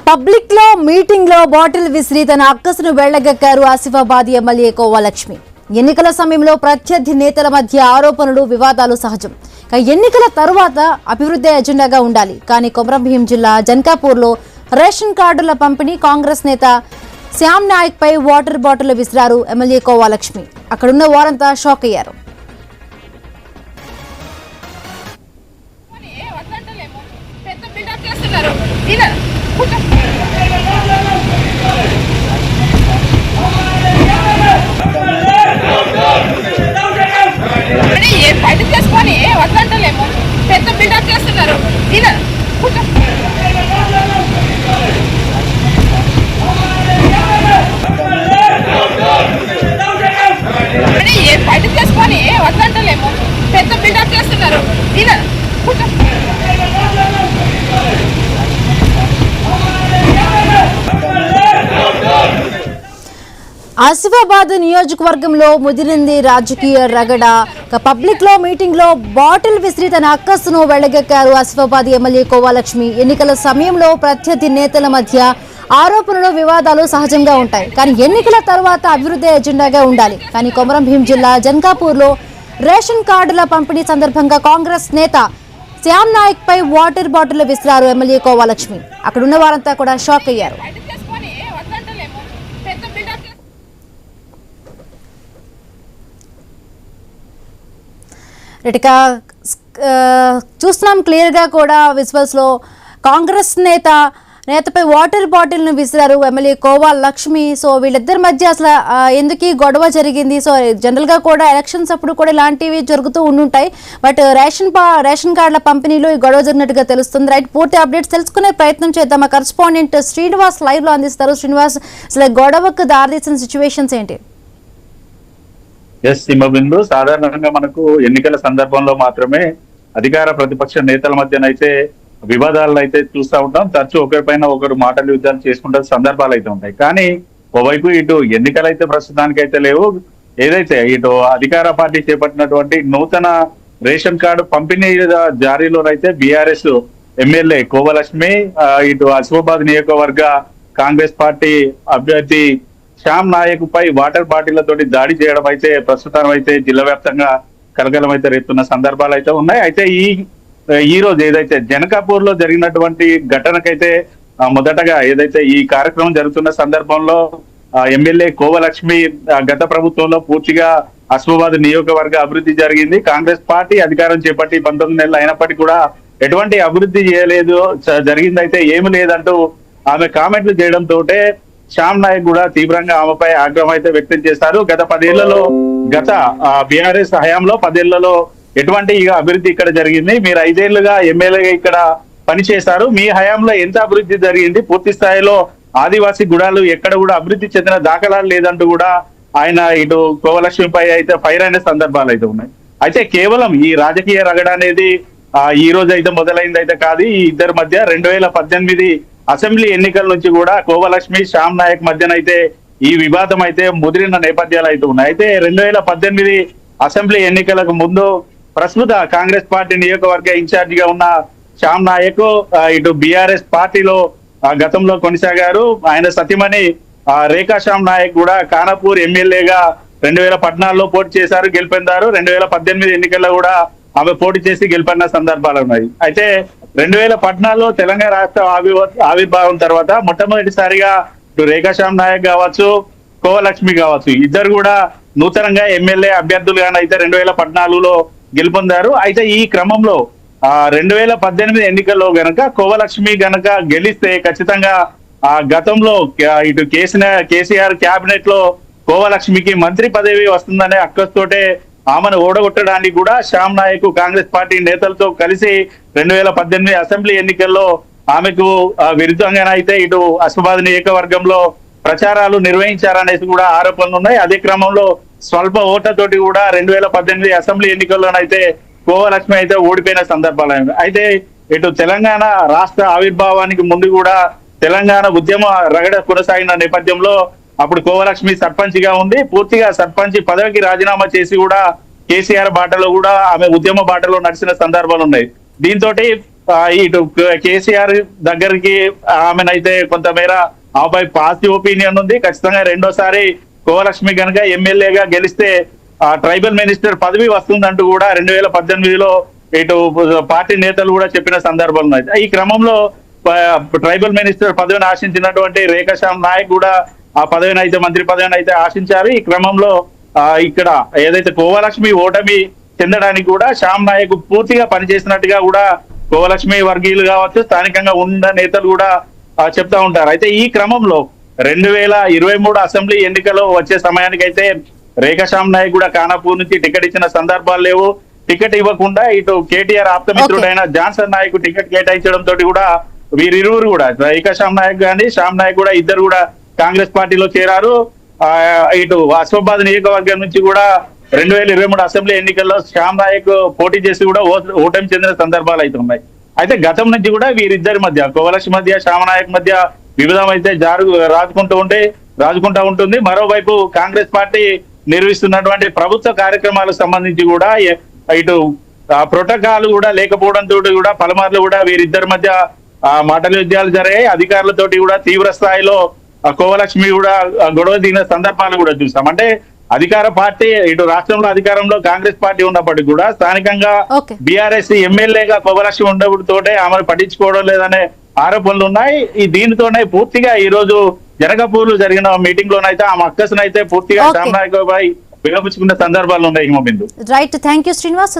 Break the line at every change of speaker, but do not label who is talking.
Public లో meeting లో bottle విసిరి తన అక్కసును వెళ్లగక్కారు ఆసిఫాబాద్ ఎమ్మెల్యే కోవాలక్ష్మి. ఎన్నికల సమయంలో ప్రత్యర్థి నేతల మధ్య ఆరోపణలు వివాదాలు సహజం. ఎన్నికల తరువాత అభివృద్ధి ఎజెండాగా ఉండాలి. కానీ కొమరంభీం జిల్లా జన్కాపూర్లో రేషన్ కార్డుల పంపిణీ కాంగ్రెస్ నేత శ్యామ్ నాయక్ పై వాటర్ బాటిల్ విసిరారు ఎమ్మెల్యే కోవాలక్ష్మి. అక్కడున్న వారంతా షాక్ అయ్యారు.
బయట చేసుకొని వద్దంటలేము, పెద్ద బిల్డప్ చేస్తున్నారు. బయట చేసుకొని వద్దంటలేము, పెద్ద బిల్డప్ చేస్తున్నారు.
ఆసిఫాబాద్ నియోజకవర్గంలో ముదిరింది రాజకీయ రగడ. పబ్లిక్ లో మీటింగ్ లో బాటిల్ విసిరి తన అక్కసును వెళ్లగక్కారు ఆసిఫాబాద్ ఎమ్మెల్యే కోవాలక్ష్మి. ఎన్నికల సమయంలో ప్రత్యర్థి నేతల మధ్య ఆరోపణలు వివాదాలు సహజంగా ఉంటాయి. కానీ ఎన్నికల తర్వాత అభివృద్ధి ఎజెండాగా ఉండాలి. కానీ కొమరంభీం జిల్లా జన్కాపూర్లో రేషన్ కార్డుల పంపిణీ సందర్భంగా కాంగ్రెస్ నేత శ్యామ్ నాయక్ పై వాటర్ బాటిల్ విసిరారు ఎమ్మెల్యే కోవాలక్ష్మి. అక్కడున్న వారంతా కూడా షాక్ అయ్యారు. చూస్తున్నాం క్లియర్ గా కూడా విజువల్స్ లో కాంగ్రెస్ నేతపై వాటర్ బాటిల్ ను విసిరారు ఎమ్మెల్యే కోవాలక్ష్మి. సో వీళ్ళిద్దరి మధ్య అసలు ఎందుకు గొడవ జరిగింది? సో జనరల్ గా కూడా ఎలక్షన్స్ అప్పుడు కూడా ఇలాంటివి జరుగుతూ ఉండుంటాయి. బట్ రేషన్ కార్డుల పంపిణీలో ఈ గొడవ జరిగినట్టుగా తెలుస్తుంది. రైట్, పూర్తి అప్డేట్స్ తెలుసుకునే ప్రయత్నం చేద్దాం. మా కరెస్పాండెంట్ శ్రీనివాస్ లైవ్ లో అందిస్తారు. శ్రీనివాస్, అసలు గొడవకు దారితీసిన సిచ్యువేషన్స్ ఏంటి?
ఎస్ సింహబిందు, సాధారణంగా మనకు ఎన్నికల సందర్భంలో మాత్రమే అధికార ప్రతిపక్ష నేతల మధ్యనైతే వివాదాలను అయితే చూస్తూ ఉంటాం. తరచూ ఒకరిపైన ఒకరు మాటలు యుద్ధాలు చేసుకుంటే సందర్భాలు అయితే ఉంటాయి. కానీ ఓవైపు ఇటు ఎన్నికలు అయితే ప్రస్తుతానికి అయితే లేవు. ఏదైతే ఇటు అధికార పార్టీ చేపట్టినటువంటి నూతన రేషన్ కార్డు పంపిణీ జారీలోనైతే బీఆర్ఎస్ ఎమ్మెల్యే కోవాలక్ష్మి ఇటు ఆసిఫాబాద్ నియోజకవర్గ కాంగ్రెస్ పార్టీ అభ్యర్థి శ్యామ్ నాయక్ పై వాటర్ బాటిళ్లతోటి దాడి చేయడం అయితే ప్రస్తుతం అయితే జిల్లా వ్యాప్తంగా కలకలం అయితే రేపుతున్న సందర్భాలు అయితే ఉన్నాయి. అయితే ఈ రోజు ఏదైతే జనకాపూర్ లో జరిగినటువంటి ఘటనకైతే మొదటగా ఏదైతే ఈ కార్యక్రమం జరుగుతున్న సందర్భంలో ఎమ్మెల్యే కోవాలక్ష్మి గత ప్రభుత్వంలో పూర్తిగా ఆసిఫాబాద్ నియోజకవర్గ అభివృద్ధి జరిగింది. కాంగ్రెస్ పార్టీ అధికారం చేపట్టి 19 నెలలు అయినప్పటికీ కూడా ఎటువంటి అభివృద్ధి చేయలేదు, జరిగింది అయితే ఏమి లేదంటూ ఆమె కామెంట్లు చేయడంతో శ్యామ్ నాయక్ కూడా తీవ్రంగా ఆమెపై ఆగ్రహం అయితే వ్యక్తం చేశారు. గత బీఆర్ఎస్ హయాంలో 10 ఏళ్లలో ఎటువంటి అభివృద్ధి ఇక్కడ జరిగింది? మీరు 5 ఏళ్లుగా ఎమ్మెల్యేగా ఇక్కడ పనిచేశారు. మీ హయాంలో ఎంత అభివృద్ధి జరిగింది? పూర్తి స్థాయిలో ఆదివాసీ గుడాలు ఎక్కడ కూడా అభివృద్ధి చెందిన దాఖలాలు లేదంటూ కూడా ఆయన ఇటు కోవాలక్ష్మిపై అయితే ఫైర్ అయిన సందర్భాలు అయితే ఉన్నాయి. అయితే కేవలం ఈ రాజకీయ రగడ అనేది ఈ రోజు అయితే మొదలైంది అయితే కాదు. ఈ ఇద్దరి మధ్య 2018 అసెంబ్లీ ఎన్నికల నుంచి కూడా కోవాలక్ష్మి శ్యామ్ నాయక్ మధ్యనైతే ఈ వివాదం అయితే ముదిరిన నేపథ్యాలు అయితే ఉన్నాయి. అయితే 2018 అసెంబ్లీ ఎన్నికలకు ముందు ప్రస్తుత కాంగ్రెస్ పార్టీ నియోజకవర్గ ఇన్ఛార్జ్ గా ఉన్న శ్యామ్ నాయక్ ఇటు బీఆర్ఎస్ పార్టీలో గతంలో కొనసాగారు. ఆయన సతీమణి రేఖా శ్యామ్ నాయక్ కూడా ఖానాపూర్ ఎమ్మెల్యేగా 2014లో పోటీ చేశారు, గెలుపొందారు. 2018 ఎన్నికల్లో కూడా ఆమె పోటీ చేసి గెలుపొందిన సందర్భాలు ఉన్నాయి. అయితే 2014లో తెలంగాణ రాష్ట్ర ఆవిర్భావం తర్వాత మొట్టమొదటిసారిగా రేఖా శ్యామ్ నాయక్ కావచ్చు, కోవాలక్ష్మి కావచ్చు, ఇద్దరు కూడా నూతనంగా ఎమ్మెల్యే అభ్యర్థులుగానైతే 2014లో గెలుపొందారు. అయితే ఈ క్రమంలో 2018 ఎన్నికల్లో గనక కోవాలక్ష్మి గనక గెలిస్తే ఖచ్చితంగా గతంలో ఇటు కేసీఆర్ క్యాబినెట్ లో కోవాలక్ష్మికి మంత్రి పదవి వస్తుందనే అక్కస్తోటే ఆమెను ఓడగొట్టడానికి కూడా శ్యామ్ నాయక్ కాంగ్రెస్ పార్టీ నేతలతో కలిసి 2018 అసెంబ్లీ ఎన్నికల్లో ఆమెకు విరుద్ధంగానైతే ఇటు ఆసిఫాబాద్ నియోజకవర్గంలో ప్రచారాలు నిర్వహించారనేసి కూడా ఆరోపణలు ఉన్నాయి. అదే క్రమంలో స్వల్ప ఓట్లతోటి కూడా 2018 అసెంబ్లీ ఎన్నికల్లోనైతే కోవాలక్ష్మి అయితే ఓడిపోయిన సందర్భాలు. అయితే ఇటు తెలంగాణ రాష్ట్ర ఆవిర్భావానికి ముందు కూడా తెలంగాణ ఉద్యమ రగడ కొనసాగిన నేపథ్యంలో అప్పుడు కోవాలక్ష్మి సర్పంచ్ గా ఉంది. పూర్తిగా సర్పంచ్ పదవికి రాజీనామా చేసి కూడా కేసీఆర్ బాటలో కూడా ఆమె ఉద్యమ బాటలో నడిచిన సందర్భాలు ఉన్నాయి. దీంతో ఇటు కేసీఆర్ దగ్గరికి ఆమెనైతే కొంతమేర ఆపై పాజిటివ్ ఒపీనియన్ ఉంది. ఖచ్చితంగా రెండోసారి కోవలక్ష్మి కనుక ఎమ్మెల్యేగా గెలిస్తే ట్రైబల్ మినిస్టర్ పదవి వస్తుందంటూ కూడా 2018లో ఇటు పార్టీ నేతలు కూడా చెప్పిన సందర్భాలు ఉన్నాయి. ఈ క్రమంలో ట్రైబల్ మినిస్టర్ పదవిని ఆశించినటువంటి రేఖాశ్యామ్ నాయక్ కూడా ఆ పదవిని అయితే మంత్రి పదవిని అయితే ఆశించారు. ఈ క్రమంలో ఇక్కడ ఏదైతే కోవలక్ష్మి ఓటమి చెందడానికి కూడా శ్యామ్ నాయక్ పూర్తిగా పనిచేసినట్టుగా కూడా కోవలక్ష్మి వర్గీయులు కావచ్చు, స్థానికంగా ఉన్న నేతలు కూడా చెప్తా ఉంటారు. అయితే ఈ క్రమంలో 2023 అసెంబ్లీ ఎన్నికలు వచ్చే సమయానికైతే రేఖాశ్యామ్ నాయక్ కూడా ఖానాపూర్ నుంచి టికెట్ ఇచ్చిన సందర్భాలు లేవు. టికెట్ ఇవ్వకుండా ఇటు కేటీఆర్ ఆప్తమిత్రుడైన జాన్సన్ నాయక్ టికెట్ కేటాయించడం తోటి కూడా వీరిరువురు కూడా రేఖాశ్యామ్ నాయక్ కానీ శ్యామ్ నాయక్ కూడా ఇద్దరు కూడా కాంగ్రెస్ పార్టీలో చేరారు. ఇటు అసిఫాబాద్ నియోజకవర్గం నుంచి కూడా 2023 అసెంబ్లీ ఎన్నికల్లో శ్యామ్ నాయక్ పోటీ చేసి కూడా ఓటమి చెందిన సందర్భాలు అయితే ఉన్నాయి. అయితే గతం నుంచి కూడా వీరిద్దరి మధ్య కోవలక్ష్మి మధ్య శ్యామ్ నాయక్ మధ్య వివిధం అయితే రాజుకుంటూ ఉంటుంది. మరోవైపు కాంగ్రెస్ పార్టీ నిర్వహిస్తున్నటువంటి ప్రభుత్వ కార్యక్రమాలకు సంబంధించి కూడా ఇటు ప్రోటోకాల్ కూడా లేకపోవడంతో కూడా పలుమార్లు కూడా వీరిద్దరి మధ్య మాటల యుద్ధాలు జరిగాయి. అధికారులతోటి కూడా తీవ్ర స్థాయిలో కోవలక్ష్మి కూడా గొడవ దిగిన సందర్భాలు కూడా చూసాం. అంటే అధికార పార్టీ ఇటు రాష్ట్రంలో అధికారంలో కాంగ్రెస్ పార్టీ ఉన్నప్పటికీ కూడా స్థానికంగా బీఆర్ఎస్ ఎమ్మెల్యేగా కోవలక్ష్మి ఉండడంతోటే ఆమెను పట్టించుకోవడం లేదనే ఆరోపణలు ఉన్నాయి. దీనితోనే పూర్తిగా ఈ రోజు జనకపూర్లు జరిగిన మీటింగ్ లోనైతే ఆమె అక్కసునైతే పూర్తిగా శ్యామ్ నాయక్ పై విలపించుకున్న సందర్భాలు ఉన్నాయి.
Right, thank you Srinivas.